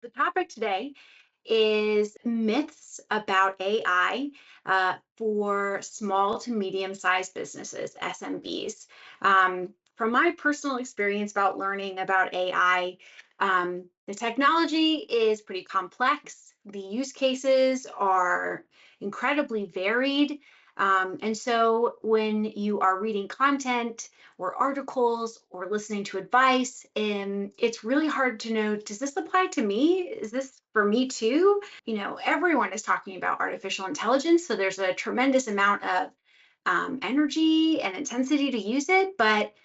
The topic today is myths about AI for small to medium sized businesses, SMBs. From my personal experience about learning about AI, the technology is pretty complex. The use cases are incredibly varied. And so when you are reading content or articles or listening to advice, it's really hard to know, does this apply to me? Is this for me too? Everyone is talking about artificial intelligence, so there's a tremendous amount of energy and intensity to use it, but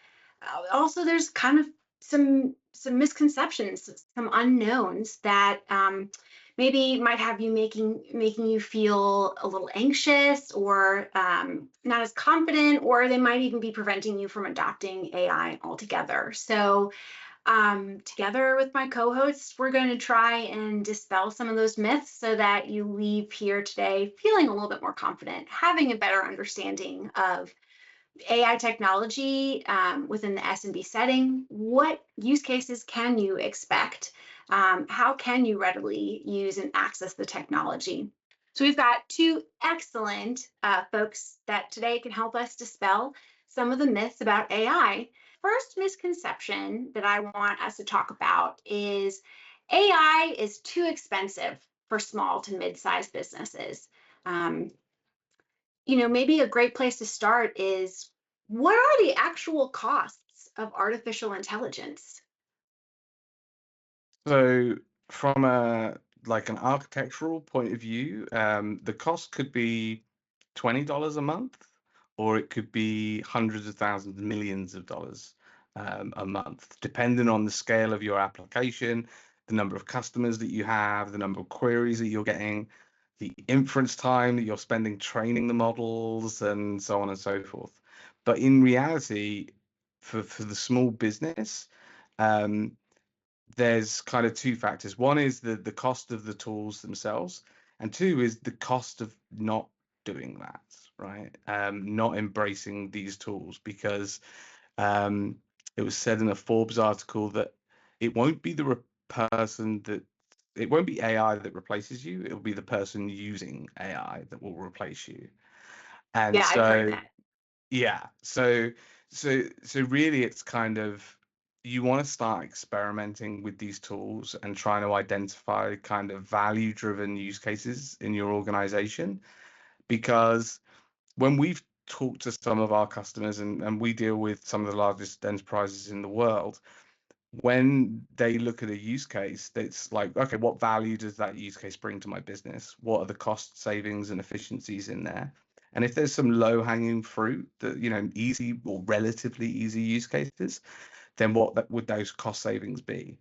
also there's kind of some misconceptions, some unknowns that maybe might have you making you feel a little anxious or not as confident, or they might even be preventing you from adopting AI altogether. So together with my co-hosts, we're going to try and dispel some of those myths so that you leave here today feeling a little bit more confident, having a better understanding of AI technology within the SMB setting. What use cases can you expect? How can you readily use and access the technology? So we've got two excellent folks that today can help us dispel some of the myths about AI. First misconception that I want us to talk about is AI is too expensive for small to mid-sized businesses. Maybe a great place to start is, what are the actual costs of artificial intelligence? So from an architectural point of view, the cost could be $20 a month, or it could be hundreds of thousands, millions of dollars a month, depending on the scale of your application, the number of customers that you have, the number of queries that you're getting, the inference time that you're spending training the models, and so on and so forth. But in reality, for the small business, um, there's kind of two factors. One is the cost of the tools themselves, and two is the cost of not doing that, right? Not embracing these tools, because um, it was said in a Forbes article that it won't be the person that it won't be AI that replaces you. It'll be the person using AI that will replace you. And Yeah, I've heard so that. yeah. So really it's kind of, you want to start experimenting with these tools and trying to identify kind of value-driven use cases in your organization. Because when we've talked to some of our customers, and we deal with some of the largest enterprises in the world, when they look at a use case, it's like, okay, what value does that use case bring to my business? What are the cost savings and efficiencies in there? And if there's some low-hanging fruit, that, easy or relatively easy use cases, then would those cost savings be?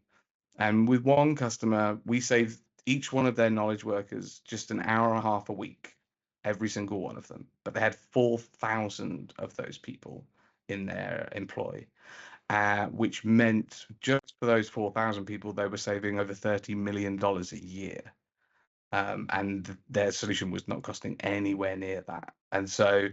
And with one customer, we saved each one of their knowledge workers just an hour and a half a week, every single one of them. But they had 4,000 of those people in their employ, which meant just for those 4,000 people, they were saving over $30 million a year. And their solution was not costing anywhere near that. And so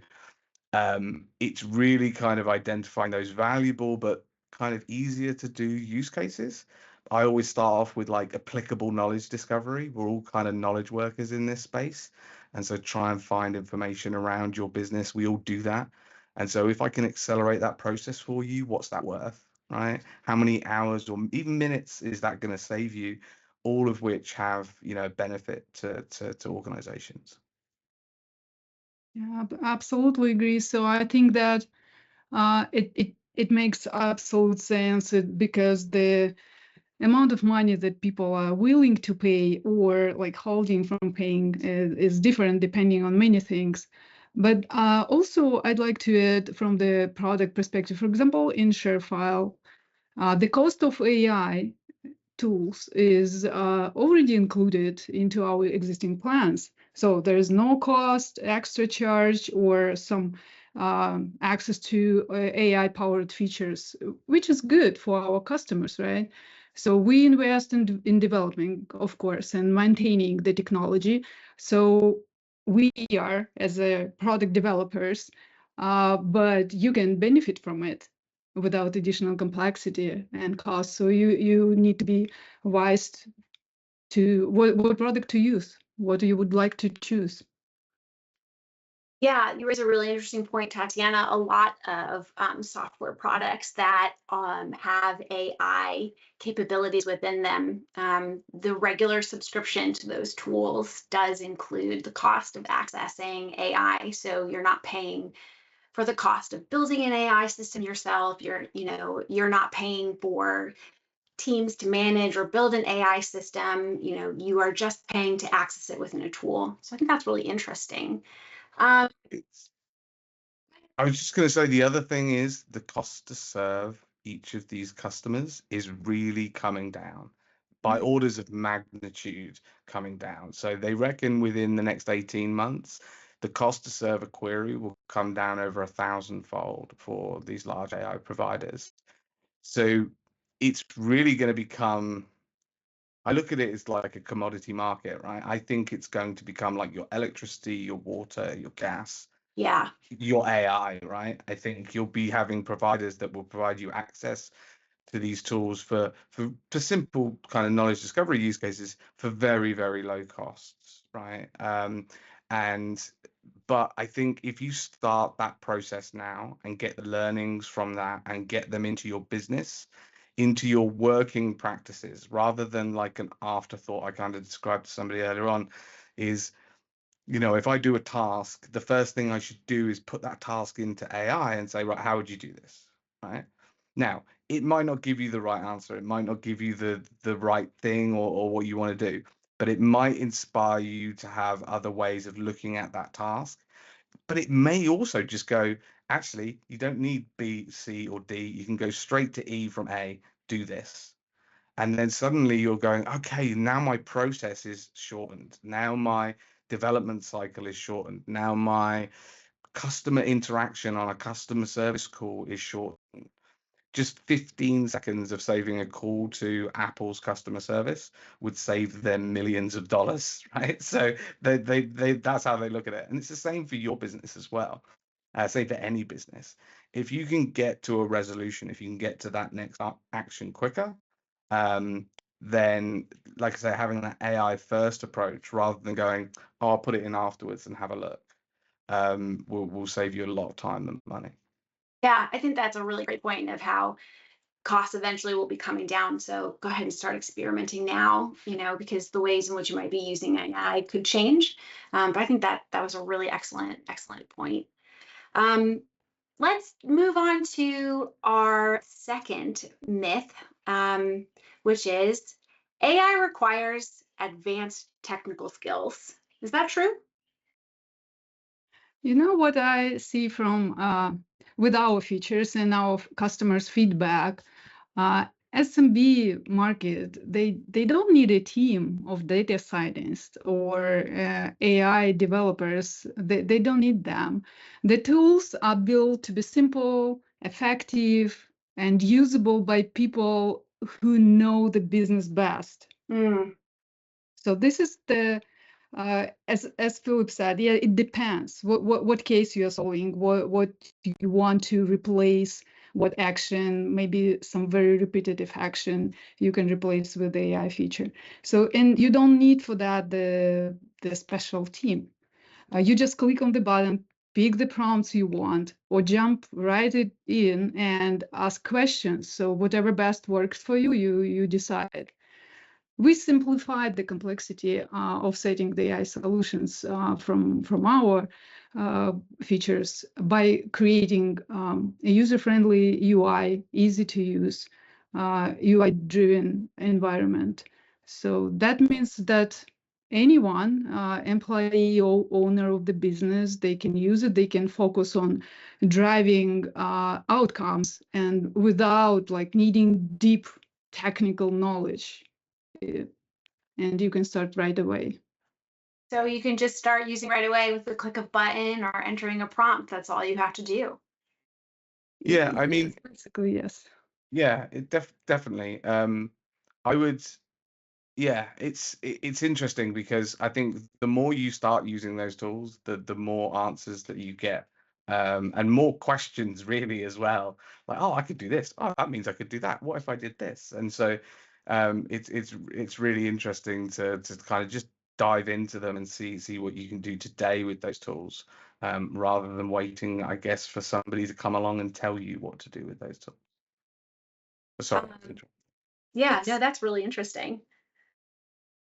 it's really kind of identifying those valuable but kind of easier to do use cases. I always start off with like applicable knowledge discovery. We're all kind of knowledge workers in this space. And so try and find information around your business. We all do that. And so if I can accelerate that process for you, what's that worth, right? How many hours or even minutes is that going to save you? All of which have, benefit to organizations. Yeah, absolutely agree. So I think that it makes absolute sense, because the amount of money that people are willing to pay or like holding from paying is different depending on many things. But also I'd like to add from the product perspective, for example, in ShareFile, the cost of AI tools is already included into our existing plans. So there is no cost, extra charge, or some access to AI-powered features, which is good for our customers, right? So we invest in developing, of course, and maintaining the technology. So we are, as a product developers, but you can benefit from it without additional complexity and cost. So you need to be wise what product to use, what you would like to choose. Yeah, you raise a really interesting point, Tatiana. A lot of software products that have AI capabilities within them, the regular subscription to those tools does include the cost of accessing AI. So you're not paying for the cost of building an AI system yourself. You're not paying for teams to manage or build an AI system. You are just paying to access it within a tool. So I think that's really interesting. Um, I was just going to say the other thing is the cost to serve each of these customers is really coming down by orders of magnitude coming down. So they reckon within the next 18 months, the cost to serve a query will come down over 1,000-fold for these large AI providers. So it's really going to become, I look at it as like a commodity market, right? I think it's going to become like your electricity, your water, your gas, yeah. your AI, right? I think you'll be having providers that will provide you access to these tools for simple kind of knowledge discovery use cases for very, very low costs, right? But I think if you start that process now and get the learnings from that and get them into your business, into your working practices, rather than like an afterthought, I kind of described to somebody earlier on, is if I do a task, the first thing I should do is put that task into AI and say, right, how would you do this? Right. Now, it might not give you the right answer. It might not give you the right thing or what you want to do, but it might inspire you to have other ways of looking at that task. But it may also just go, actually, you don't need B, C, or D. You can go straight to E from A, do this. And then suddenly you're going, okay, now my process is shortened. Now my development cycle is shortened. Now my customer interaction on a customer service call is shortened. Just 15 seconds of saving a call to Apple's customer service would save them millions of dollars, right? So they that's how they look at it. And it's the same for your business as well. Say for any business. If you can get to a resolution, if you can get to that next action quicker, then, like I say, having that AI first approach rather than going, oh, I'll put it in afterwards and have a look, will save you a lot of time and money. Yeah, I think that's a really great point of how costs eventually will be coming down. So go ahead and start experimenting now, because the ways in which you might be using AI could change. But I think that was a really excellent point. Let's move on to our second myth, which is AI requires advanced technical skills. Is that true? What I see from with our features and our customers' feedback, SMB market, they don't need a team of data scientists or AI developers. They don't need them. The tools are built to be simple, effective, and usable by people who know the business best. So this is the as Philip said, yeah, it depends what case you are solving, what you want to replace, what action, maybe some very repetitive action you can replace with the AI feature. So, and you don't need for that the special team. You just click on the button, pick the prompts you want, or jump right in and ask questions. So whatever best works for you, you decide. We simplified the complexity of setting the AI solutions from our features by creating a user-friendly UI, easy to use, UI-driven environment. So that means that anyone, employee or owner of the business, they can use it. They can focus on driving outcomes and without needing deep technical knowledge. And you can start right away. So you can just start using right away with the click of button or entering a prompt. That's all you have to do. Yeah, I mean, basically, yes. Yeah, it definitely. I would. Yeah, it's interesting because I think the more you start using those tools, the more answers that you get, and more questions really as well. Like, oh, I could do this. Oh, that means I could do that. What if I did this? And so, It's really interesting to kind of just dive into them and see what you can do today with those tools, rather than waiting, I guess, for somebody to come along and tell you what to do with those tools. Sorry. Yeah, no, that's really interesting.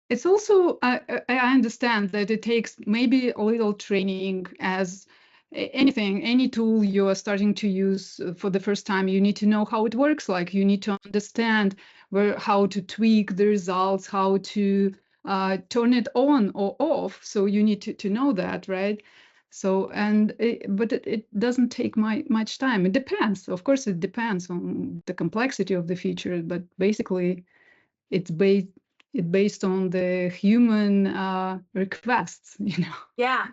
It's also, I understand that it takes maybe a little training, as anything, any tool you are starting to use for the first time, you need to know how it works. Like, you need to understand how to tweak the results, how to turn it on or off. So you need to know that, right? So, but it doesn't take much time. It depends. Of course, it depends on the complexity of the feature, but basically it's based on the human requests, Yeah.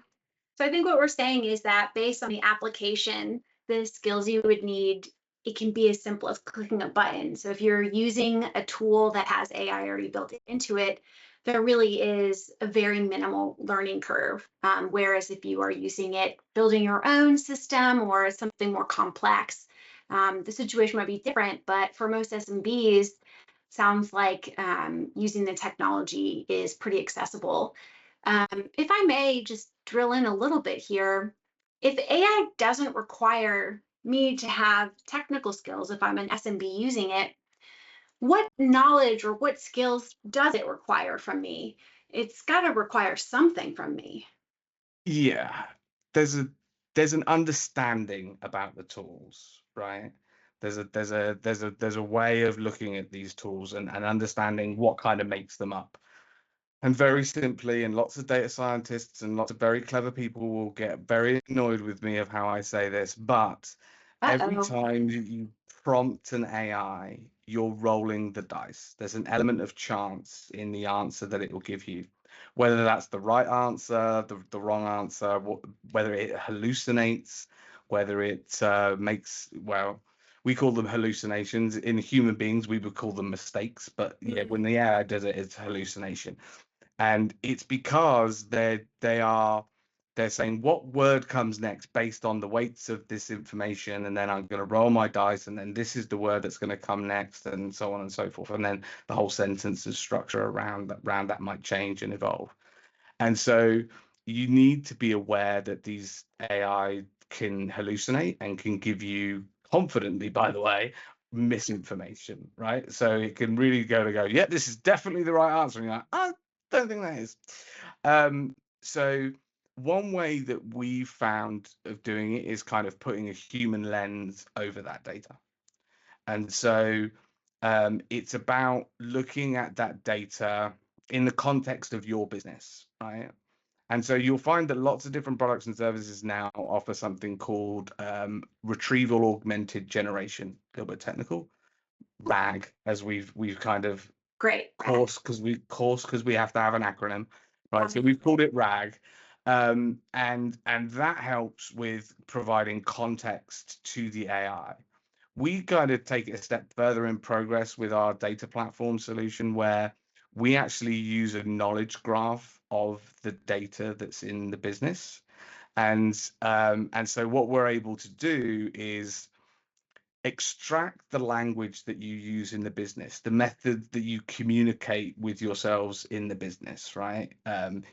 So I think what we're saying is that based on the application, the skills you would need, it can be as simple as clicking a button. So if you're using a tool that has AI already built into it, there really is a very minimal learning curve. Whereas if you are using it, building your own system or something more complex, the situation might be different. But for most SMBs, sounds like using the technology is pretty accessible. If I may just drill in a little bit here, if AI doesn't require me to have technical skills, if I'm an SMB using it, what knowledge or what skills does it require from me? It's got to require something from me. Yeah, there's an understanding about the tools, right? There's a way of looking at these tools and understanding what kind of makes them up. And very simply, and lots of data scientists and lots of very clever people will get very annoyed with me of how I say this, but every Uh-oh. time you prompt an AI, you're rolling the dice. There's an element of chance in the answer that it will give you, whether that's the right answer, the wrong answer, whether it hallucinates, whether it makes, well, we call them hallucinations. In human beings, we would call them mistakes, but yeah, when the AI does it, it's hallucination. And it's because they're saying what word comes next based on the weights of this information, and then I'm going to roll my dice, and then this is the word that's going to come next, and so on and so forth. And then the whole sentence and structure around that might change and evolve. And so you need to be aware that these AI can hallucinate and can give you confidently, by the way, misinformation, right? So it can really go, yeah, this is definitely the right answer. And you're like, I don't think that is. So one way that we found of doing it is kind of putting a human lens over that data. And so it's about looking at that data in the context of your business, right? And so you'll find that lots of different products and services now offer something called retrieval augmented generation. A little bit technical, RAG, as we've kind of Great. because we have to have an acronym, right? So we've called it RAG, and that helps with providing context to the AI. We kind of take it a step further in progress with our data platform solution, where we actually use a knowledge graph of the data that's in the business. And so what we're able to do is extract the language that you use in the business, the method that you communicate with yourselves in the business, right?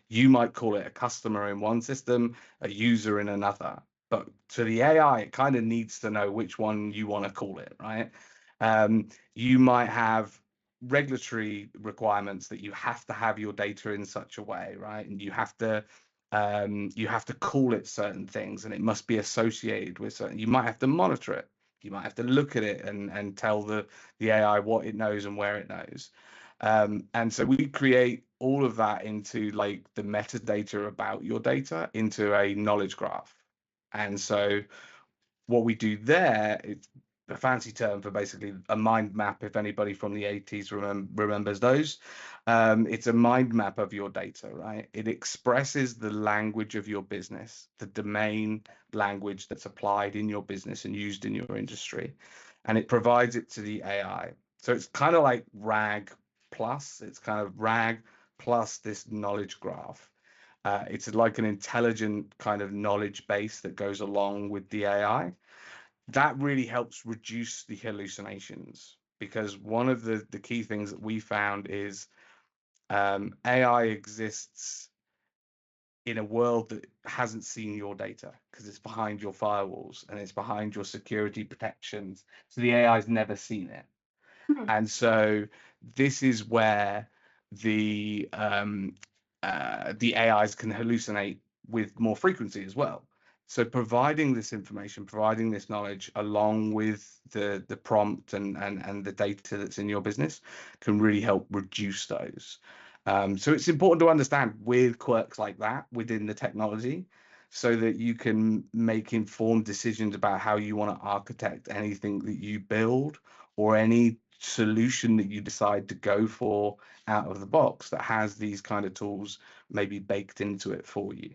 You might call it a customer in one system, a user in another, but to the AI, it kind of needs to know which one you want to call it, right? You might have regulatory requirements that you have to have your data in such a way, right? And you have to call it certain things, and it must be associated with certain. You might have to monitor it. You might have to look at it and tell the AI what it knows and where it knows. And so we create all of that into like the metadata about your data into a knowledge graph. And so what we do there, it's a fancy term for basically a mind map. If anybody from the 80s remembers those, it's a mind map of your data, right? It expresses the language of your business, the domain language that's applied in your business and used in your industry, and it provides it to the AI. So it's kind of like RAG plus. It's kind of RAG plus this knowledge graph. It's like an intelligent kind of knowledge base that goes along with the AI. That really helps reduce the hallucinations. because one of the key things that we found is AI exists in a world that hasn't seen your data because it's behind your firewalls and it's behind your security protections. So the AI's never seen it. And so this is where the AIs can hallucinate with more frequency as well. So providing this information, providing this knowledge along with the prompt and the data that's in your business can really help reduce those. So it's important to understand with quirks like that within the technology so that you can make informed decisions about how you want to architect anything that you build or any solution that you decide to go for out of the box that has these kind of tools maybe baked into it for you.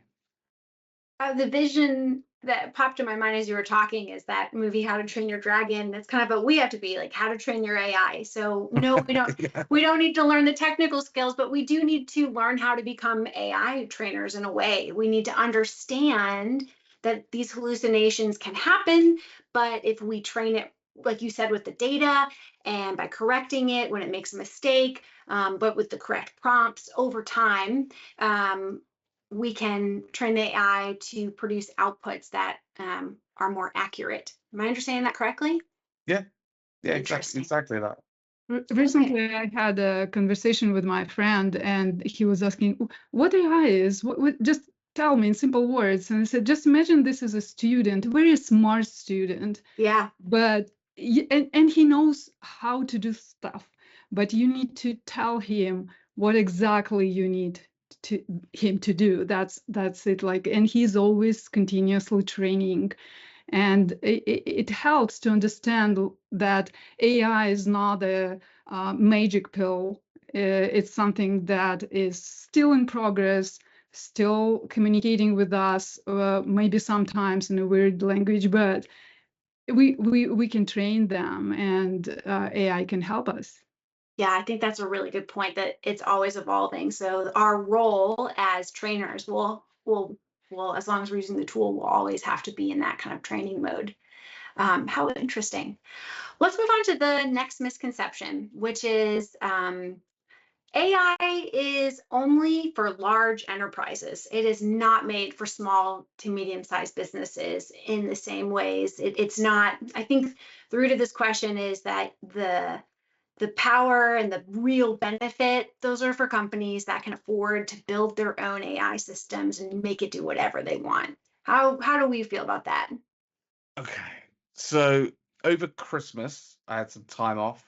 The vision that popped in my mind as you were talking is that movie How to Train Your Dragon. That's kind of what we have to be, like how to train your AI. So no, we don't Yeah. we don't need to learn the technical skills, but we do need to learn how to become AI trainers in a way. We need to understand that these hallucinations can happen, but if we train it, like you said, with the data and by correcting it when it makes a mistake, but with the correct prompts over time, we can train the AI to produce outputs that are more accurate. Am I understanding that correctly? Yeah, Interesting. exactly that. Recently, I had a conversation with my friend, and he was asking, "What AI is? Just tell me in simple words." And I said, "Just imagine this is a student, a very smart student, Yeah. but and he knows how to do stuff, but you need to tell him what exactly you need him to do. That's it. Like, and he's always continuously training." And it helps to understand that AI is not a magic pill. It's something that is still in progress, still communicating with us, maybe sometimes in a weird language, but we can train them, and AI can help us. Yeah, I think that's a really good point, that it's always evolving. So our role as trainers will as long as we're using the tool, we'll always have to be in that kind of training mode. How interesting. Let's move on to the next misconception, which is AI is only for large enterprises. It is not made for small to medium-sized businesses in the same ways. It's not. I think the root of this question is that the power and the real benefit, those are for companies that can afford to build their own AI systems and make it do whatever they want. How do we feel about that? Okay, so over Christmas, I had some time off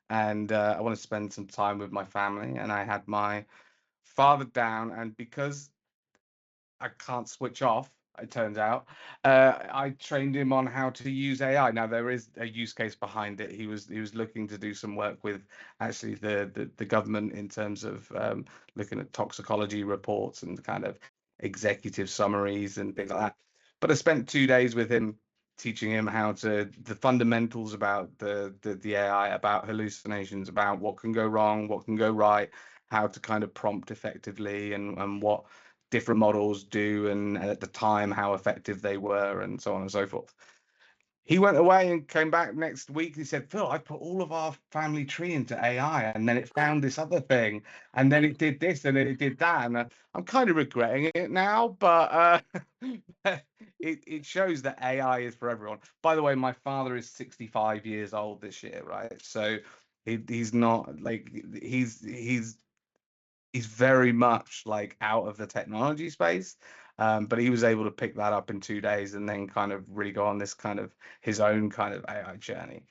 and I want to spend some time with my family. And I had my father down, and because I can't switch off, it turns out, I trained him on how to use AI. Now there is a use case behind it. He was looking to do some work with actually the government in terms of looking at toxicology reports and kind of executive summaries and things like that. But I spent 2 days with him teaching him how to the fundamentals about the AI, about hallucinations, about what can go wrong, what can go right, how to kind of prompt effectively, and what different models do, and at the time how effective they were, and so on and so forth. He went away and came back next week. He said, "Phil, I put all of our family tree into AI, and then it found this other thing, and then it did this, and then it did that." And I'm kind of regretting it now, but it shows that AI is for everyone. By the way, my father is 65 years old this year, right? So he's not like he's very much like out of the technology space, but he was able to pick that up in 2 days and then kind of really go on this kind of his own kind of AI journey.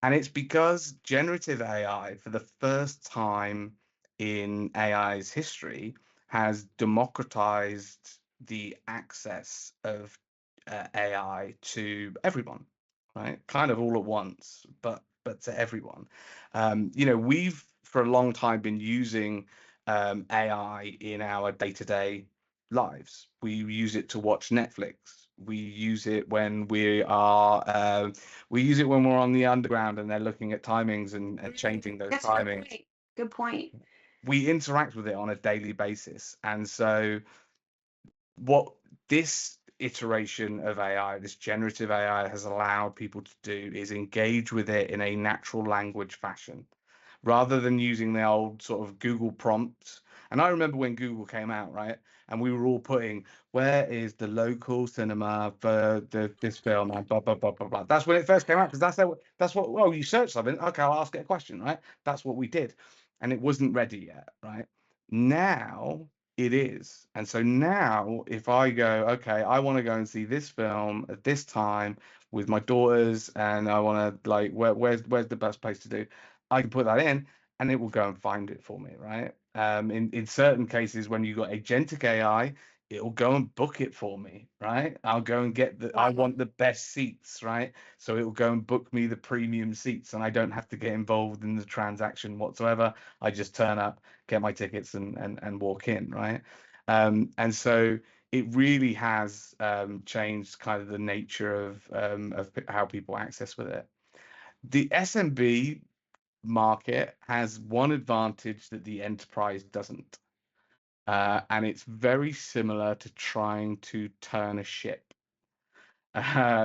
And it's because generative AI, for the first time in AI's history, has democratized the access of AI to everyone, right? Kind of all at once, but to everyone. We've for a long time been using AI in our day-to-day lives. We use it to watch Netflix. We use it when we use it when we're on the underground and they're looking at timings and changing those That's a good timings. point. Good point. We interact with it on a daily basis. And so what this iteration of AI, this generative AI has allowed people to do is engage with it in a natural language fashion rather than using the old sort of Google prompts. And I remember when Google came out, right? And we were all putting, where is the local cinema for this film and blah, blah, blah, blah, blah. That's when it first came out, because that's what, well, you search something, okay, I'll ask it a question, right? That's what we did. And it wasn't ready yet, right? Now it is. And so now if I go, okay, I want to go and see this film at this time with my daughters, and I want to like, where's the best place to do? I can put that in and it will go and find it for me, right? In certain cases, when you've got agentic AI, it'll go and book it for me, right? I'll go and get I want the best seats, right? So it'll go and book me the premium seats, and I don't have to get involved in the transaction whatsoever. I just turn up, get my tickets, and walk in, right? And so it really has changed kind of the nature of how people access with it. The SMB market has one advantage that the enterprise doesn't. And it's very similar to trying to turn a ship.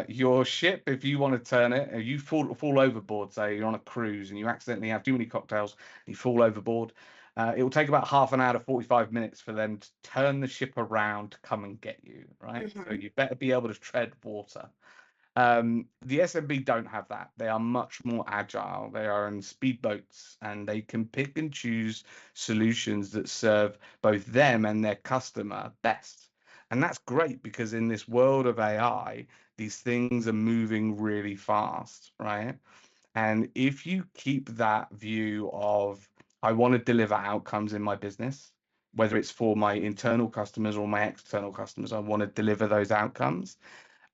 Your ship, if you want to turn it, if you fall overboard, say you're on a cruise and you accidentally have too many cocktails and you fall overboard, it will take about half an hour to 45 minutes for them to turn the ship around to come and get you, right? So you better be able to tread water. The SMB don't have that. They are much more agile. They are in speedboats, and they can pick and choose solutions that serve both them and their customer best. And that's great, because in this world of AI, these things are moving really fast, right? And if you keep that view of, I want to deliver outcomes in my business, whether it's for my internal customers or my external customers, I want to deliver those outcomes,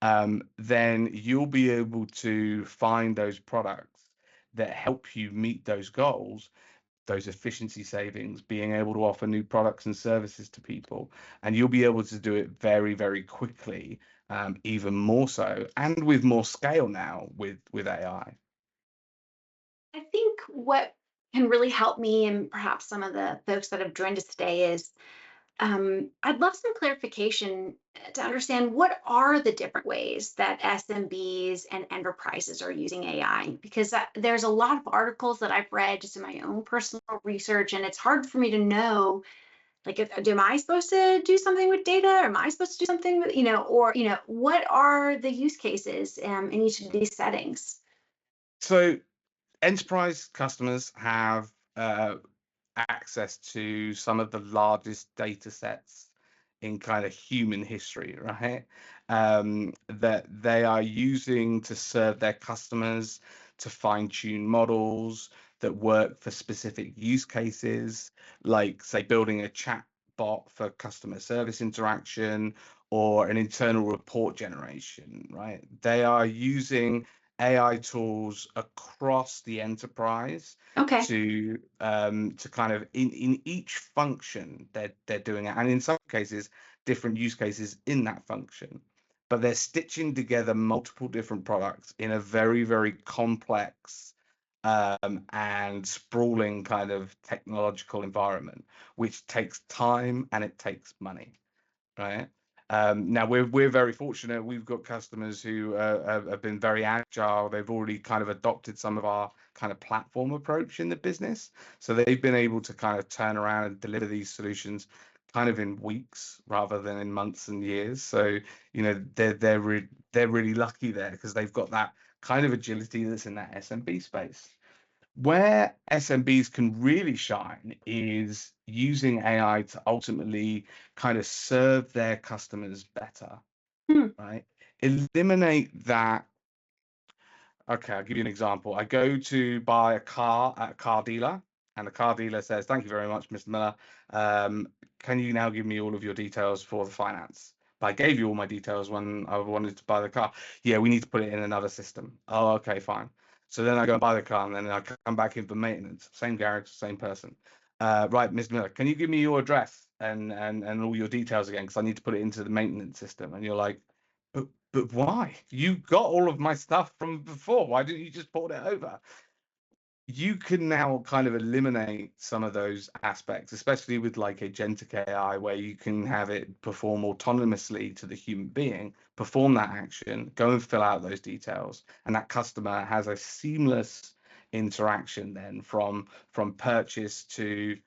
then you'll be able to find those products that help you meet those goals, those efficiency savings, being able to offer new products and services to people. And you'll be able to do it very, very quickly, even more so, and with more scale now with AI. I think what can really help me and perhaps some of the folks that have joined us today is I'd love some clarification to understand what are the different ways that SMBs and enterprises are using AI, because there's a lot of articles that I've read just in my own personal research, and it's hard for me to know, like, am I supposed to do something with data? Or am I supposed to do something with, or, what are the use cases in each of these settings? So enterprise customers have access to some of the largest data sets in kind of human history, right? That they are using to serve their customers, to fine tune models that work for specific use cases, like, say, building a chat bot for customer service interaction or an internal report generation, right? They are using AI tools across the enterprise Okay. to kind of in each function they're doing it, and in some cases different use cases in that function, but they're stitching together multiple different products in a very, very complex and sprawling kind of technological environment, which takes time and it takes money, right? Now we're very fortunate. We've got customers who have been very agile. They've already kind of adopted some of our kind of platform approach in the business, so they've been able to kind of turn around and deliver these solutions kind of in weeks rather than in months and years. So they're really lucky there, because they've got that kind of agility that's in that SMB space. Where SMBs can really shine is using AI to ultimately kind of serve their customers better, Hmm. right? Eliminate that. Okay, I'll give you an example. I go to buy a car at a car dealer, and the car dealer says, "Thank you very much, Mr. Miller. Can you now give me all of your details for the finance?" But I gave you all my details when I wanted to buy the car. Yeah, we need to put it in another system. Oh, okay, fine. So then I go and buy the car, and then I come back in for maintenance. Same garage, same person. Right, Mr. Miller, can you give me your address and all your details again? Because I need to put it into the maintenance system. And you're like, but why? You got all of my stuff from before. Why didn't you just port it over? you can now kind of eliminate some of those aspects, especially with like agentic AI, where you can have it perform autonomously to the human being, perform that action, go and fill out those details, and that customer has a seamless interaction then from purchase to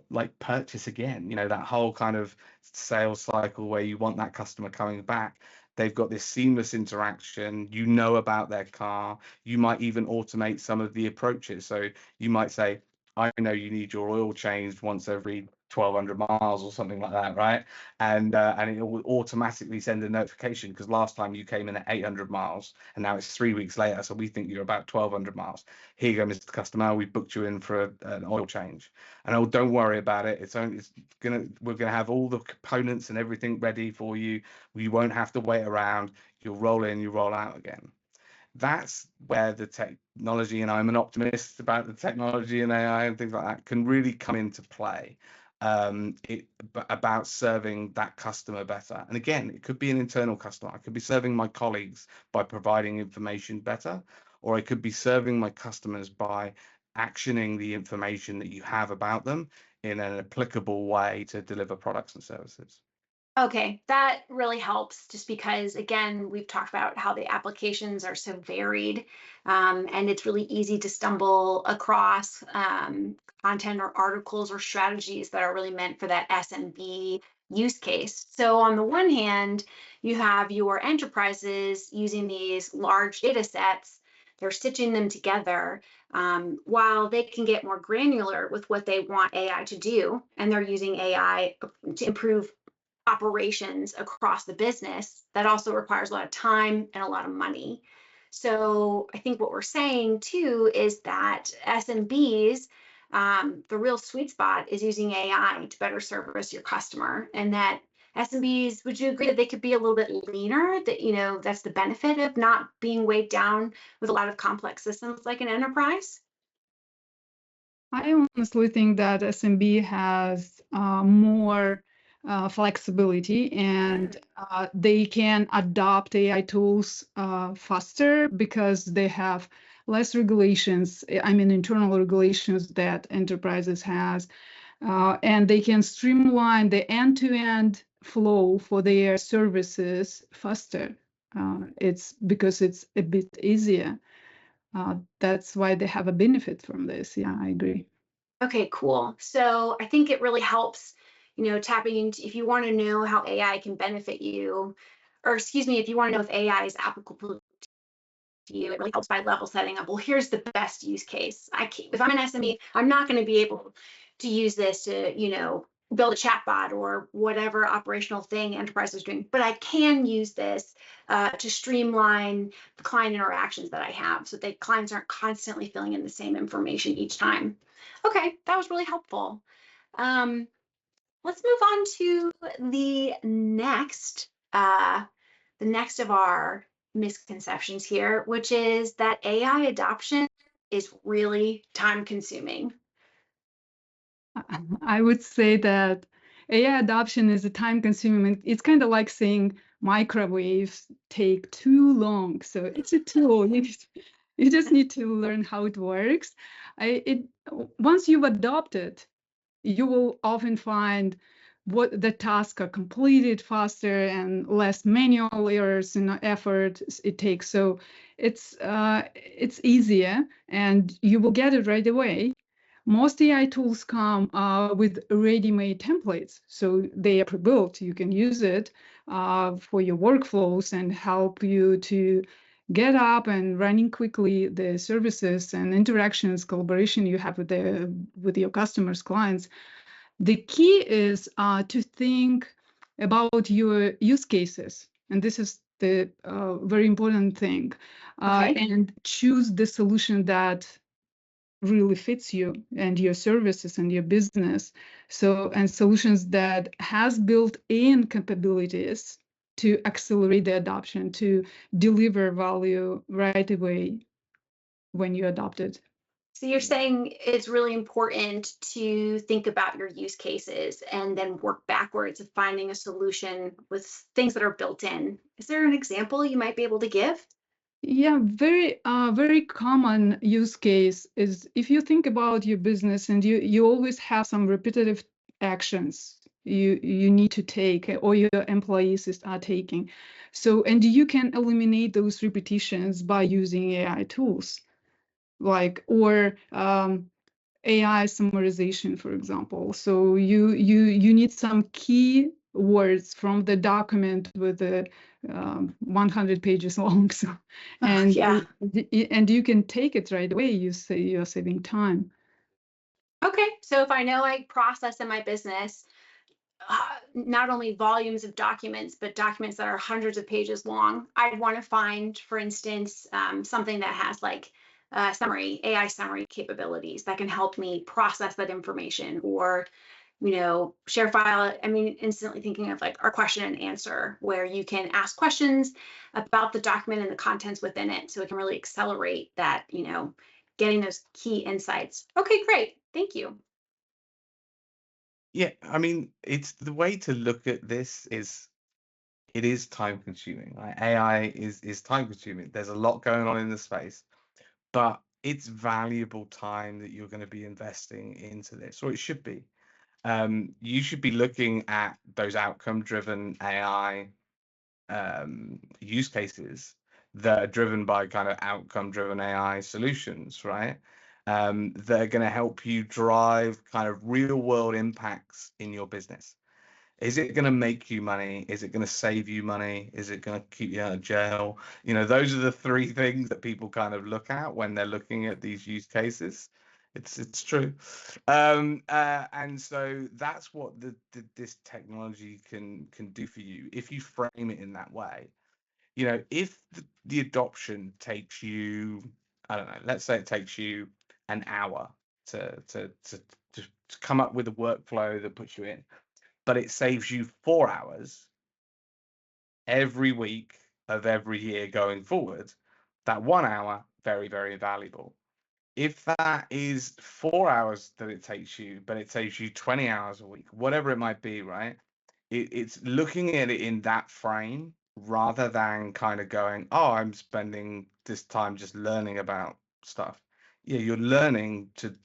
like purchase again, that whole kind of sales cycle where you want that customer coming back. They've got this seamless interaction, about their car. You might even automate some of the approaches. So you might say, I know you need your oil changed once every 1,200 miles or something like that, right? And it will automatically send a notification because last time you came in at 800 miles and now it's 3 weeks later, so we think you're about 1,200 miles. Here you go, Mr. Customer, we booked you in for an oil change. And oh, don't worry about it. We're gonna have all the components and everything ready for you. You won't have to wait around. You'll roll in, you roll out again. That's where the technology, and I'm an optimist about the technology and AI and things like that, can really come into play. About serving that customer better. And again, it could be an internal customer. I could be serving my colleagues by providing information better, or I could be serving my customers by actioning the information that you have about them in an applicable way to deliver products and services. Okay, that really helps just because, again, we've talked about how the applications are so varied, and it's really easy to stumble across content or articles or strategies that are really meant for that SMB use case. So, on the one hand, you have your enterprises using these large data sets, they're stitching them together while they can get more granular with what they want AI to do, and they're using AI to improve operations across the business. That also requires a lot of time and a lot of money. So I think what we're saying too is that SMBs, the real sweet spot is using AI to better service your customer, and that SMBs, would you agree that they could be a little bit leaner? That that's the benefit of not being weighed down with a lot of complex systems like an enterprise? I honestly think that SMB has more flexibility, and they can adopt AI tools faster because they have less regulations. I mean, internal regulations that enterprises has, and they can streamline the end-to-end flow for their services faster. It's because it's a bit easier. That's why they have a benefit from this. Yeah, I agree. Okay, cool. So I think it really helps, tapping into if you want to know how AI can benefit you, or excuse me, if you want to know if AI is applicable to you, it really helps by level setting up. Well, here's the best use case. If I'm an SME, I'm not going to be able to use this to, build a chatbot or whatever operational thing enterprise is doing, but I can use this to streamline the client interactions that I have so that clients aren't constantly filling in the same information each time. Okay, that was really helpful. Let's move on to the next of our misconceptions here, which is that AI adoption is really time consuming. I would say that AI adoption is a time consuming. It's kind of like saying microwaves take too long. So it's a tool. You just need to learn how it works. Once you've adopted, you will often find what the tasks are completed faster and less manual errors and effort it takes. So it's easier and you will get it right away. Most AI tools come with ready-made templates, so they are pre-built. You can use it for your workflows and help you to get up and running quickly the services and interactions, collaboration you have with your customers, clients. The key is to think about your use cases, and this is the very important thing, Okay. and choose the solution that really fits you and your services and your business. And solutions that has built-in capabilities to accelerate the adoption, to deliver value right away when you adopt it. So you're saying it's really important to think about your use cases and then work backwards of finding a solution with things that are built in. Is there an example you might be able to give? Yeah, very common use case is if you think about your business and you always have some repetitive actions you need to take or your employees are taking. So, and you can eliminate those repetitions by using AI tools like or AI summarization, for example. So you need some key words from the document with the 100 pages long. So, and Yeah. and you can take it right away. You say you're saving time. Okay. So if I know I process in my business not only volumes of documents, but documents that are hundreds of pages long, I'd want to find, for instance, something that has like AI summary capabilities that can help me process that information, or share file. I mean, instantly thinking of like our question and answer, where you can ask questions about the document and the contents within it. So it can really accelerate that, getting those key insights. Okay, great. Thank you. Yeah, I mean, it's the way to look at this is it is time consuming. Like AI is time consuming. There's a lot going on in the space, but it's valuable time that you're going to be investing into this, or it should be. You should be looking at those outcome driven AI use cases that are driven by kind of outcome driven AI solutions, right? That are going to help you drive kind of real world impacts in your business. Is it going to make you money? Is it going to save you money? Is it going to keep you out of jail? Those are the three things that people kind of look at when they're looking at these use cases. It's true. And so that's what this technology can do for you if you frame it in that way. If the adoption takes you, I don't know, let's say it takes you an hour to come up with a workflow that puts you in, but it saves you 4 hours every week of every year going forward. That 1 hour, very, very valuable. If that is 4 hours that it takes you, but it takes you 20 hours a week, whatever it might be, right? It's looking at it in that frame rather than kind of going, oh, I'm spending this time just learning about stuff. Yeah, you're learning to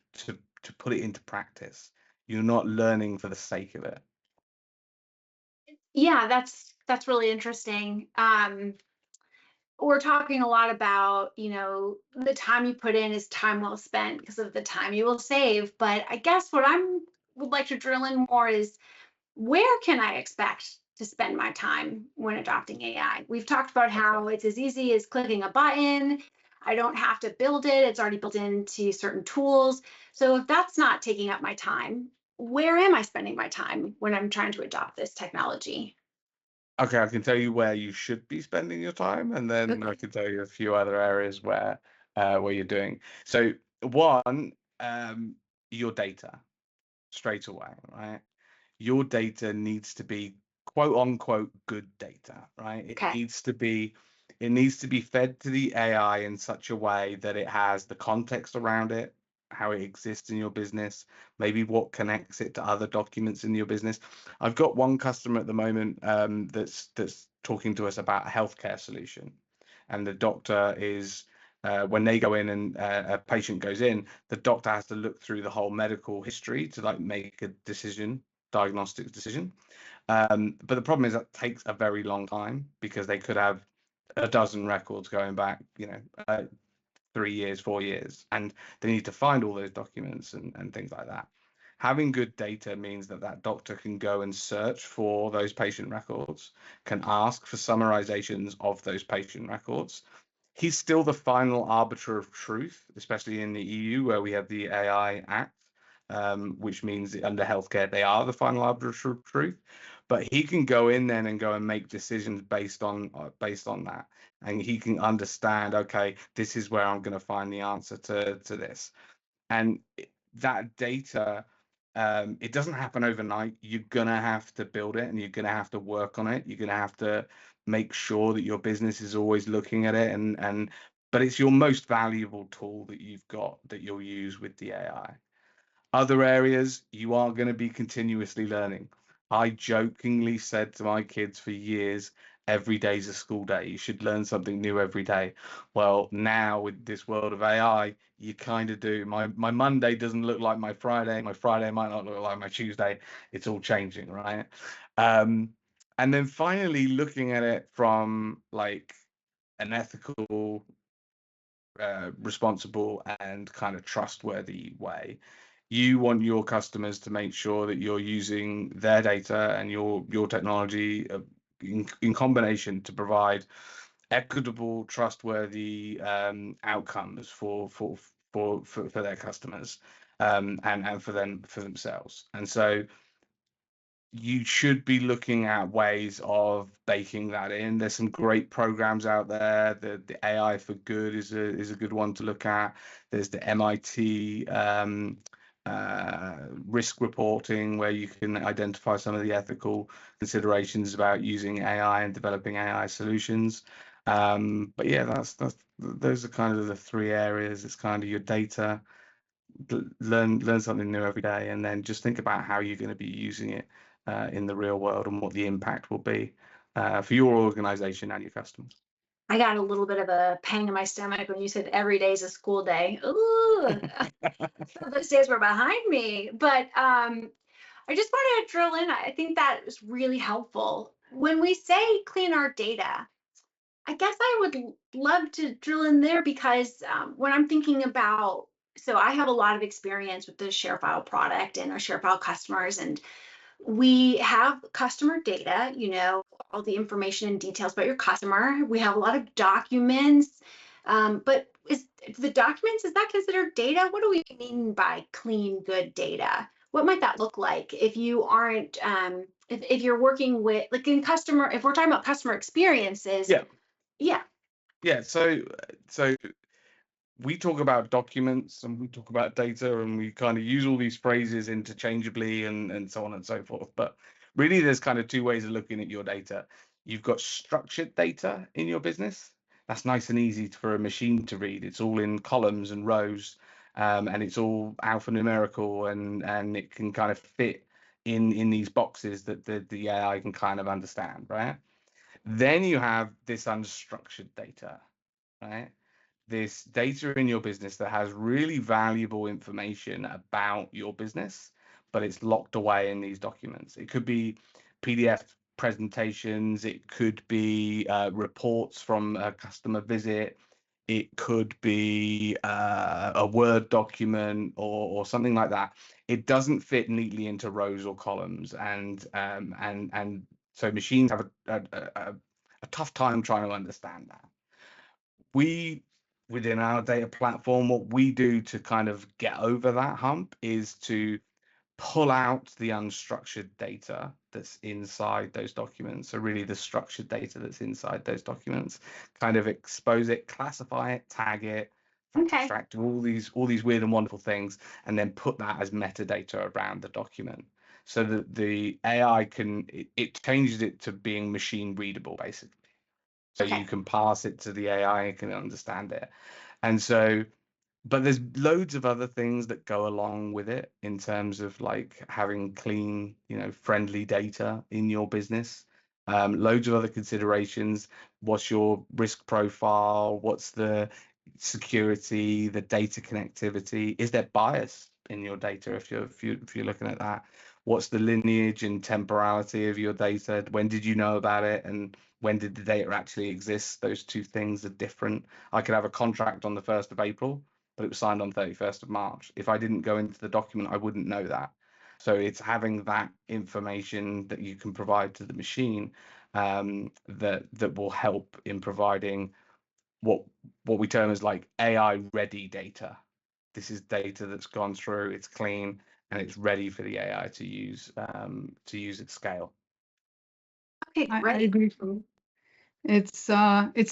put it into practice. You're not learning for the sake of it. Yeah, that's really interesting. We're talking a lot about, the time you put in is time well spent because of the time you will save. But I guess what would like to drill in more is, where can I expect to spend my time when adopting AI? We've talked about how it's as easy as clicking a button. I don't have to build it. It's already built into certain tools. So if that's not taking up my time, where am I spending my time when I'm trying to adopt this technology? Okay, I can tell you where you should be spending your time, and then I Okay. can tell you a few other areas where you're doing. So one, your data straight away, right? Your data needs to be quote unquote good data, right? Okay. It needs to be fed to the AI in such a way that it has the context around it, how it exists in your business, maybe what connects it to other documents in your business. I've got one customer at the moment that's talking to us about a healthcare solution, and the doctor is when they go in and a patient goes in, the doctor has to look through the whole medical history to like make a diagnostic decision. But the problem is that takes a very long time because they could have a dozen records going back, 3 years, 4 years, and they need to find all those documents and things like that. Having good data means that that doctor can go and search for those patient records, can ask for summarizations of those patient records. He's still the final arbiter of truth, especially in the EU where we have the AI Act, which means under healthcare they are the final arbiter of truth. But he can go in then and go and make decisions based on that, and he can understand. Okay, this is where I'm going to find the answer to this, and that data. It doesn't happen overnight. You're gonna have to build it, and you're gonna have to work on it. You're gonna have to make sure that your business is always looking at it, but it's your most valuable tool that you've got that you'll use with the AI. Other areas, you are going to be continuously learning. I jokingly said to my kids for years, every day's a school day. You should learn something new every day. Well, now with this world of AI, you kind of do. My Monday doesn't look like my Friday. My Friday might not look like my Tuesday. It's all changing, right? And then finally looking at it from like an ethical, responsible, and kind of trustworthy way. You want your customers to make sure that you're using their data and your technology in combination to provide equitable, trustworthy outcomes for their customers, and for themselves. And so you should be looking at ways of baking that in. There's some great programs out there. The AI for Good is a good one to look at. There's the MIT risk reporting, where you can identify some of the ethical considerations about using AI and developing AI solutions. But yeah, those are kind of the three areas. It's kind of your data, learn something new every day, and then just think about how you're going to be using it in the real world and what the impact will be for your organization and your customers. I got a little bit of a pang in my stomach when you said every day is a school day. Ooh, those days were behind me. But I just wanted to drill in. I think that is really helpful. When we say clean our data, I guess I would love to drill in there, because when I'm thinking about, so I have a lot of experience with the ShareFile product and our ShareFile customers, and we have customer data, all the information and details about your customer. We have a lot of documents, but is that considered data? What do we mean by clean, good data? What might that look like if you aren't, if you're working with, like, if we're talking about customer experiences? Yeah. So we talk about documents and we talk about data, and we kind of use all these phrases interchangeably and so on and so forth. But really, there's kind of two ways of looking at your data. You've got structured data in your business. That's nice and easy for a machine to read. It's all in columns and rows, and it's all alphanumerical, and it can kind of fit in these boxes that the AI can kind of understand, right? Then you have this unstructured data, right? This data in your business that has really valuable information about your business, but it's locked away in these documents. It could be PDF presentations, it could be reports from a customer visit, it could be a Word document or something like that. It doesn't fit neatly into rows or columns, and so machines have a tough time trying to understand that. Within our data platform, what we do to kind of get over that hump is to pull out the unstructured data that's inside those documents. So really the structured data that's inside those documents, kind of expose it, classify it, tag it, extract all these weird and wonderful things, and then put that as metadata around the document, so that the AI it changes it to being machine readable, basically. So you can pass it to the AI, it can understand it. And so, but there's loads of other things that go along with it in terms of like having clean, friendly data in your business. Loads of other considerations. What's your risk profile? What's the security, the data connectivity? Is there bias in your data if you're looking at that? What's the lineage and temporality of your data? When did you know about it, and when did the data actually exist? Those two things are different. I could have a contract on the 1st of April, but it was signed on 31st of March. If I didn't go into the document, I wouldn't know that. So it's having that information that you can provide to the machine, that will help in providing what we term as like AI ready data. This is data that's gone through, it's clean, and it's ready for the AI to use at scale. Okay, I agree. It's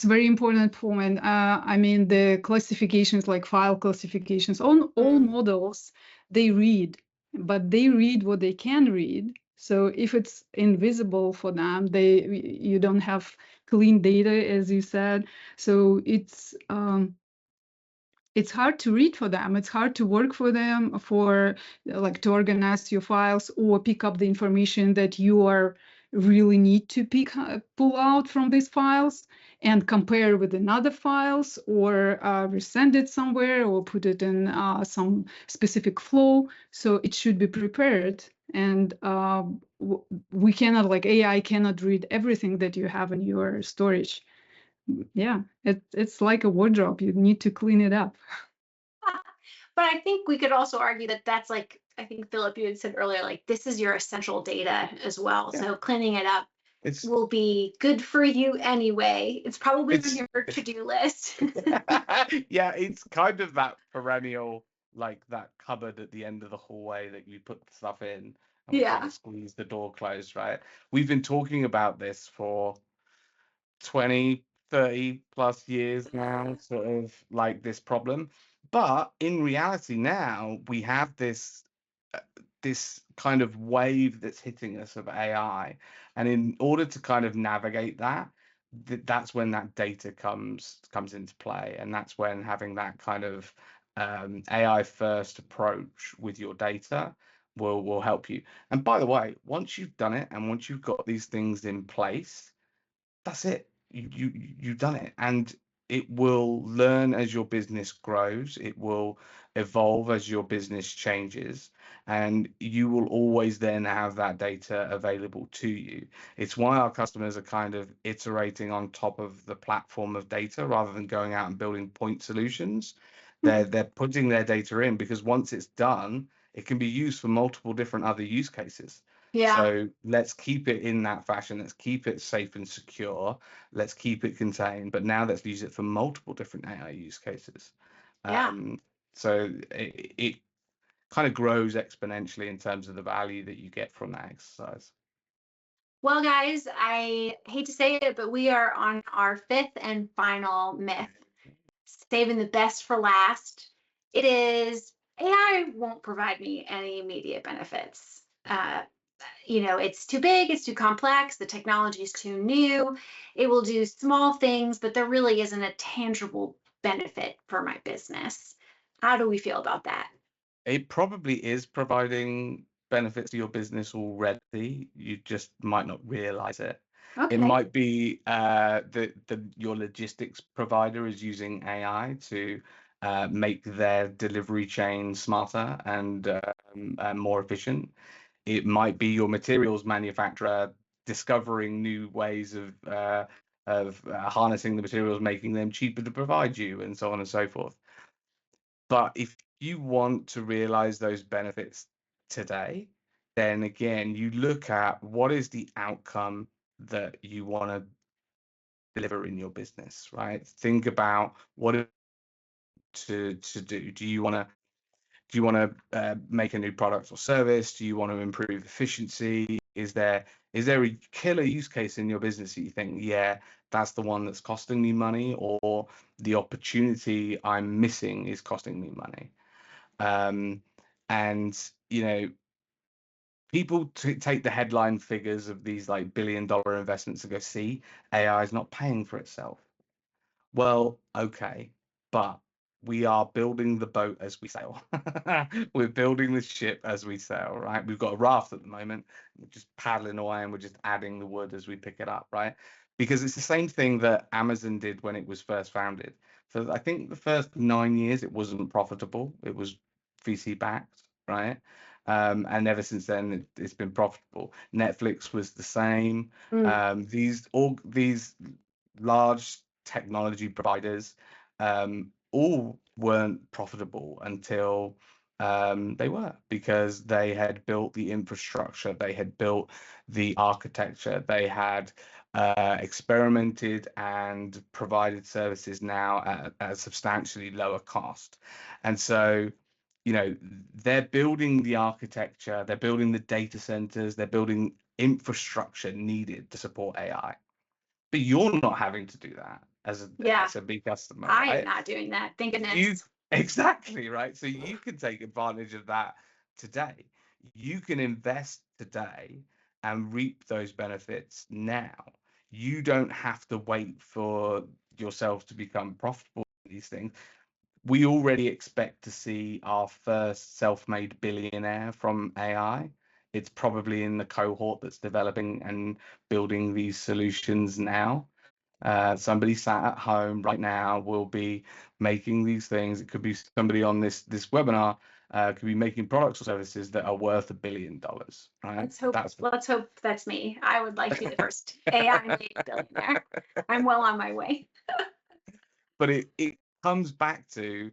very important point. I mean, the classifications, like file classifications, all models, they read, but they read what they can read. So if it's invisible for them, you don't have clean data, as you said. So it's hard to read for them. It's hard to work for them, for like to organize your files or pick up the information that you are really need to pull out from these files and compare with another files, or resend it somewhere, or put it in some specific flow. So it should be prepared. And we cannot, like AI cannot read everything that you have in your storage. Yeah, it's like a wardrobe. You need to clean it up. But I think we could also argue that that's like, I think Philip, you had said earlier, like this is your essential data as well. Yeah. So cleaning it up It's will be good for you anyway. It's probably on it's your to-do list. yeah, it's kind of that perennial, like that cupboard at the end of the hallway that you put stuff in and we kind Yeah. of squeeze the door closed, right? We've been talking about this for 20, 30 plus years now, sort of like this problem. But in reality now, we have this kind of wave that's hitting us of AI. And in order to kind of navigate that, that's when that data comes into play. And that's when having that kind of AI first approach with your data will help you. And by the way, once you've done it and once you've got these things in place, that's it. You've done it, and it will learn as your business grows. It will evolve as your business changes, and you will always then have that data available to you. It's why our customers are kind of iterating on top of the platform of data rather than going out and building point solutions. They're putting their data in because once it's done, it can be used for multiple different other use cases. Yeah. So let's keep it in that fashion. Let's keep it safe and secure. Let's keep it contained. But now let's use it for multiple different AI use cases. Yeah. So it kind of grows exponentially in terms of the value that you get from that exercise. Well, guys, I hate to say it, but we are on our fifth and final myth, saving the best for last. It is AI won't provide me any immediate benefits. It's too big, it's too complex, the technology is too new. It will do small things, but there really isn't a tangible benefit for my business. How do we feel about that? It probably is providing benefits to your business already. You just might not realize it. It Okay. might be your logistics provider is using AI to make their delivery chain smarter and more efficient. It might be your materials manufacturer discovering new ways of harnessing the materials, making them cheaper to provide you, and so on and so forth. But if you want to realize those benefits today, then again, you look at what is the outcome that you want to deliver in your business, right? Think about what to do. Do you want to make a new product or service? Do you want to improve efficiency? Is there a killer use case in your business that you think, yeah, that's the one that's costing me money, or the opportunity I'm missing is costing me money? And people take the headline figures of these like billion-dollar investments and go, see, AI is not paying for itself. Well, okay, but we are building the boat as we sail. We're building the ship as we sail, right? We've got a raft at the moment. We're just paddling away and we're just adding the wood as we pick it up, right? Because it's the same thing that Amazon did when it was first founded. For I think the first 9 years, it wasn't profitable. It was VC backed, right? And ever since then, it's been profitable. Netflix was the same. These large technology providers all weren't profitable until they were, because they had built the infrastructure, they had built the architecture, they had experimented and provided services now at a substantially lower cost. And so they're building the architecture, they're building the data centers, they're building infrastructure needed to support AI. But you're not having to do that as an Yeah. SMB customer, I am right? not doing that. Thank You goodness. exactly, right? So you can take advantage of that today. You can invest today and reap those benefits now. You don't have to wait for yourself to become profitable in these things. We already expect to see our first self-made billionaire from AI It's probably in the cohort that's developing and building these solutions now. Somebody sat at home right now will be making these things. It could be somebody on this webinar could be making products or services that are worth $1 billion, right? Let's hope that's me. I would like to be the first AI made billionaire. I'm well on my way. But it comes back to,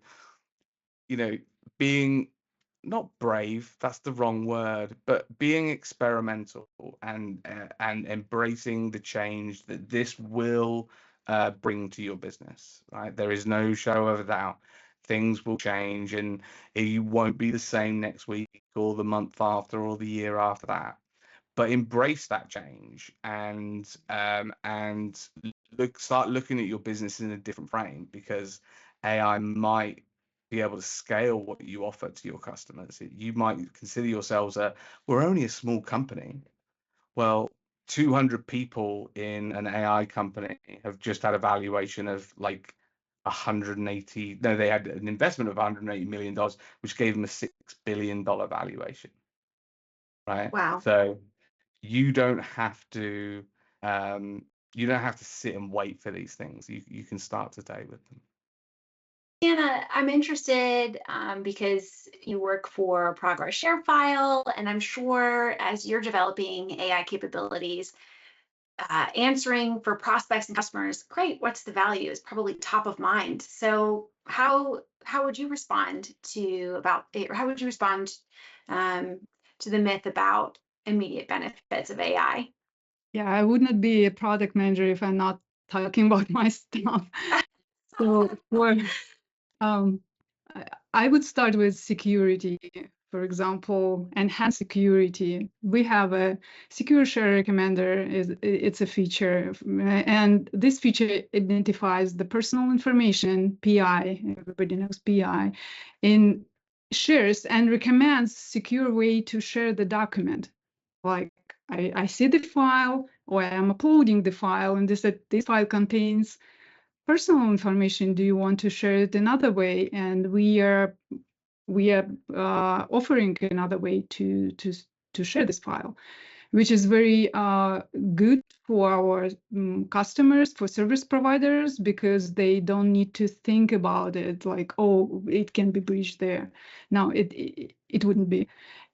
you know, being not brave, that's the wrong word, but being experimental and embracing the change that this will bring to your business, right? There is no shadow of a doubt. Things will change, and you won't be the same next week or the month after or the year after that. But embrace that change and start looking at your business in a different frame, because AI might be able to scale what you offer to your customers. You might consider yourselves we're only a small company. Well, 200 people in an AI company have just had a valuation of like 180. No, they had an investment of $180 million, which gave them a $6 billion valuation. Right. Wow. So you don't have to sit and wait for these things. You can start today with them. Anna, I'm interested because you work for Progress ShareFile, and I'm sure as you're developing AI capabilities, answering for prospects and customers, great, what's the value is probably top of mind. So how would you respond to the myth about immediate benefits of AI? Yeah, I would not be a product manager if I'm not talking about my stuff. So for I would start with security. For example, enhanced security. We have a secure share recommender. It's a feature, and this feature identifies the personal information, PI, everybody knows PI, in shares and recommends secure way to share the document. Like I see the file, or I'm uploading the file, and this file contains personal information. Do you want to share it another way? And we are offering another way to share this file, which is very good for our customers, for service providers, because they don't need to think about it like, oh, it can be breached there. No, it wouldn't be.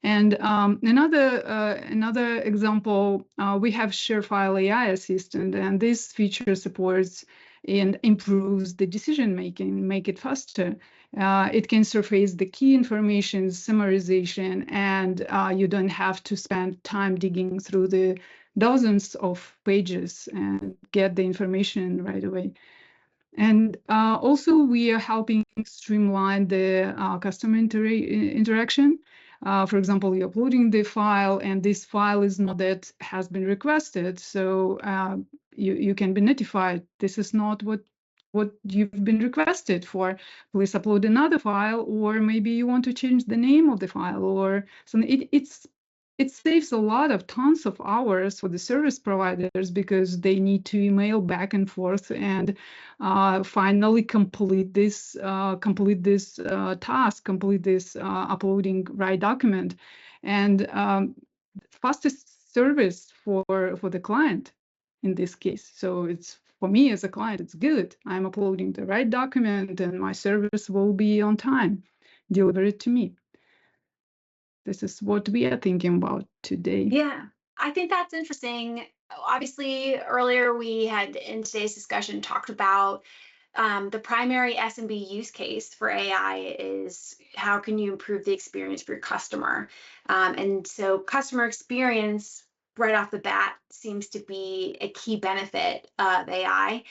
And another example, we have ShareFile AI Assistant, and this feature supports and improves the decision making, make it faster. It can surface the key information, summarization, and you don't have to spend time digging through the dozens of pages and get the information right away. And also, we are helping streamline the customer interaction. For example, you're uploading the file, and this file is not that has been requested, so you can be notified. This is not what you've been requested for. Please upload another file, or maybe you want to change the name of the file, or something. It saves a lot of tons of hours for the service providers, because they need to email back and forth and finally complete this task, complete this uploading right document, and fastest service for the client in this case. So it's, for me as a client, it's good. I'm uploading the right document, and my service will be on time, deliver it to me. This is what we are thinking about today. Yeah, I think that's interesting. Obviously, earlier we had in today's discussion talked about the primary SMB use case for AI is how can you improve the experience for your customer? And so customer experience right off the bat seems to be a key benefit of AI.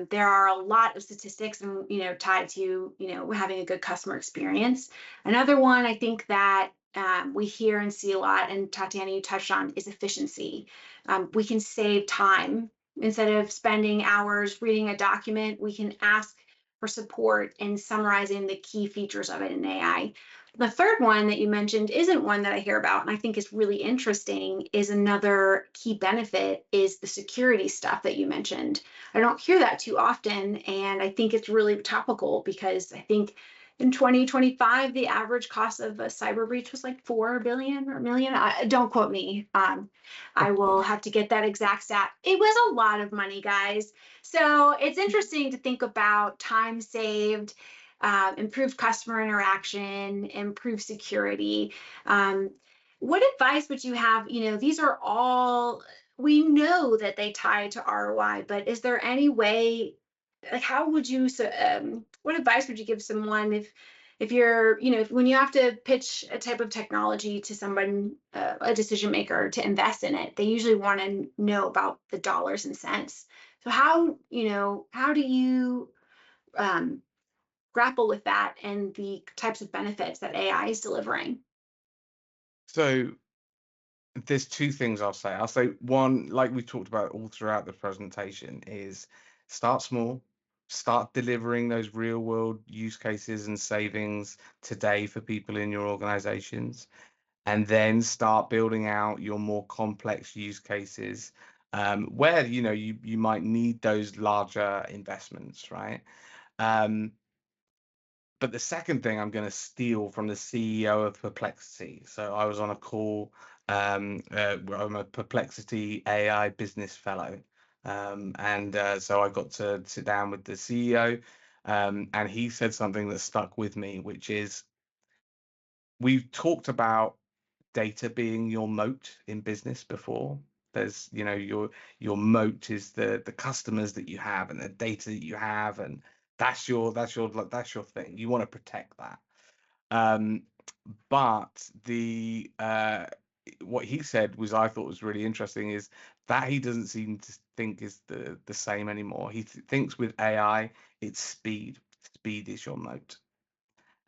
There are a lot of statistics and tied to having a good customer experience. Another one I think that we hear and see a lot, and Tatiana, you touched on, is efficiency. We can save time. Instead of spending hours reading a document, we can ask for support in summarizing the key features of it in AI. The third one that you mentioned isn't one that I hear about, and I think is really interesting, is another key benefit is the security stuff that you mentioned. I don't hear that too often, and I think it's really topical, because I think in 2025, the average cost of a cyber breach was like 4 billion or million. Don't quote me. I will have to get that exact stat. It was a lot of money, guys. So it's interesting to think about time saved, improved customer interaction, improved security. What advice would you have? These are all, we know that they tie to ROI, but is there any way, like, how would you, what advice would you give someone if you're, when you have to pitch a type of technology to someone, a decision maker to invest in it, they usually want to know about the dollars and cents. So how do you grapple with that and the types of benefits that AI is delivering? So there's two things I'll say. I'll say one, like we talked about all throughout the presentation, is start small, start delivering those real world use cases and savings today for people in your organizations, and then start building out your more complex use cases, where you might need those larger investments, right? But the second thing I'm going to steal from the CEO of Perplexity. So I was on a call. I'm a Perplexity AI business fellow, and so I got to sit down with the CEO, and he said something that stuck with me, which is, we've talked about data being your moat in business before. There's, your moat is the customers that you have and the data that you have, and that's your thing. You want to protect that. But the what he said was, I thought was really interesting, is that he doesn't seem to think is the same anymore. He thinks with AI, it's speed. Speed is your moat.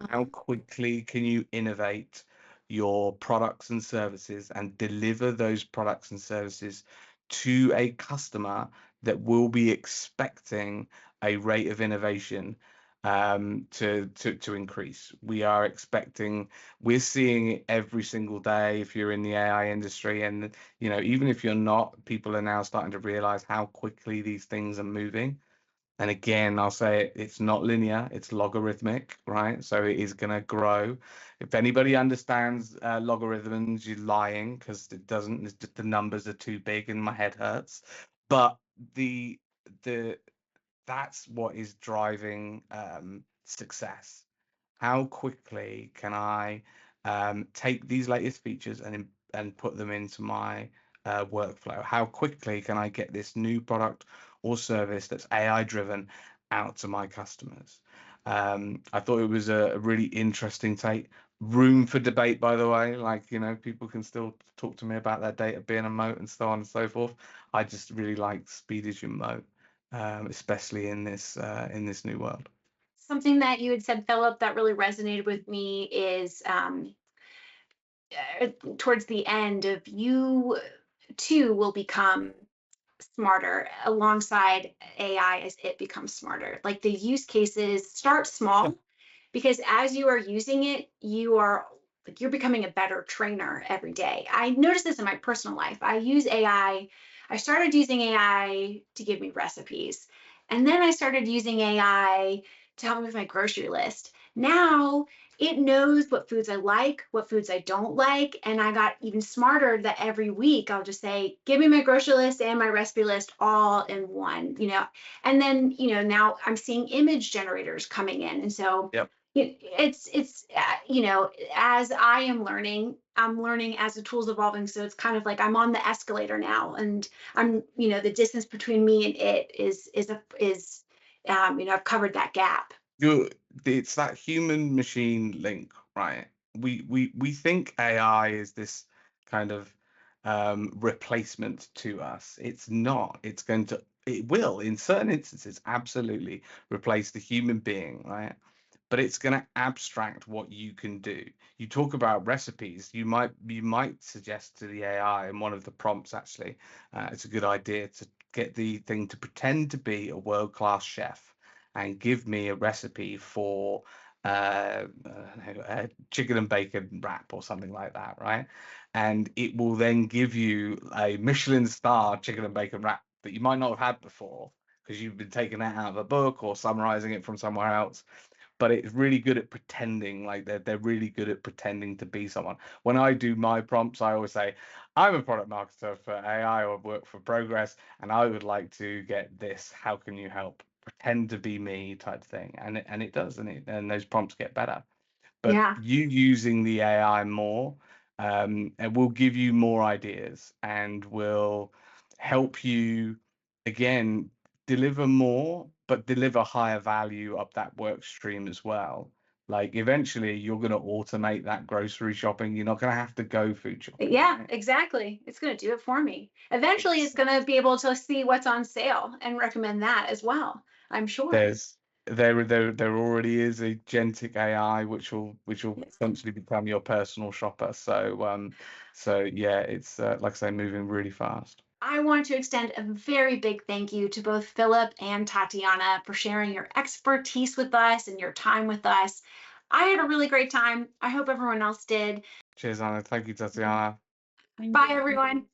How quickly can you innovate your products and services and deliver those products and services to a customer that will be expecting a rate of innovation to increase? We're seeing it every single day if you're in the AI industry, and even if you're not, people are now starting to realize how quickly these things are moving. And again, I'll say it's not linear, it's logarithmic, right? So it is going to grow. If anybody understands logarithms, you're lying, because it doesn't, the numbers are too big and my head hurts. But the that's what is driving success. How quickly can I take these latest features and put them into my workflow? How quickly can I get this new product or service that's AI driven out to my customers? I thought it was a really interesting take. Room for debate, by the way. Like, people can still talk to me about their data being a moat and so on and so forth. I just really like speed is your moat, especially in this new world. Something that you had said, Philip, that really resonated with me is towards the end of, you too will become smarter alongside AI as it becomes smarter. Like, the use cases start small, because as you are using it, you're becoming a better trainer every day. I noticed this in my personal life. I started using AI to give me recipes, and then I started using AI to help me with my grocery list. Now it knows what foods I like, what foods I don't like, and I got even smarter that every week I'll just say, give me my grocery list and my recipe list all in one, and then, now I'm seeing image generators coming in. And so Yep. it's as I am learning, I'm learning as the tool's evolving. So it's kind of like I'm on the escalator now, and I'm, the distance between me and it is I've covered that gap. It's that human machine link, right? We think AI is this kind of replacement to us. It's not. It will, in certain instances, absolutely replace the human being, right? But it's going to abstract what you can do. You talk about recipes. You might suggest to the AI in one of the prompts, actually, it's a good idea to get the thing to pretend to be a world-class chef and give me a recipe for a chicken and bacon wrap or something like that, right? And it will then give you a Michelin star chicken and bacon wrap that you might not have had before, because you've been taking that out of a book or summarizing it from somewhere else. but it's really good at pretending. Like they're really good at pretending to be someone. When I do my prompts, I always say, I'm a product marketer for AI or work for Progress, and I would like to get this. How can you help? Pretend to be me type thing. And it does, and those prompts get better. But Yeah. you using the AI more, it will give you more ideas and will help you, again, deliver more, but deliver higher value up that work stream as well. Like eventually you're going to automate that grocery shopping. You're not going to have to go food shopping. Yeah, Right? exactly. It's going to do it for me. Eventually, it's going to be able to see what's on sale and recommend that as well, I'm sure. There already is a agentic AI which will Yeah. essentially become your personal shopper. So yeah, it's like I say, moving really fast. I want to extend a very big thank you to both Philip and Tatiana for sharing your expertise with us and your time with us. I had a really great time. I hope everyone else did. Cheers, Anna. Thank you, Tatiana. Thank Bye, you. everyone.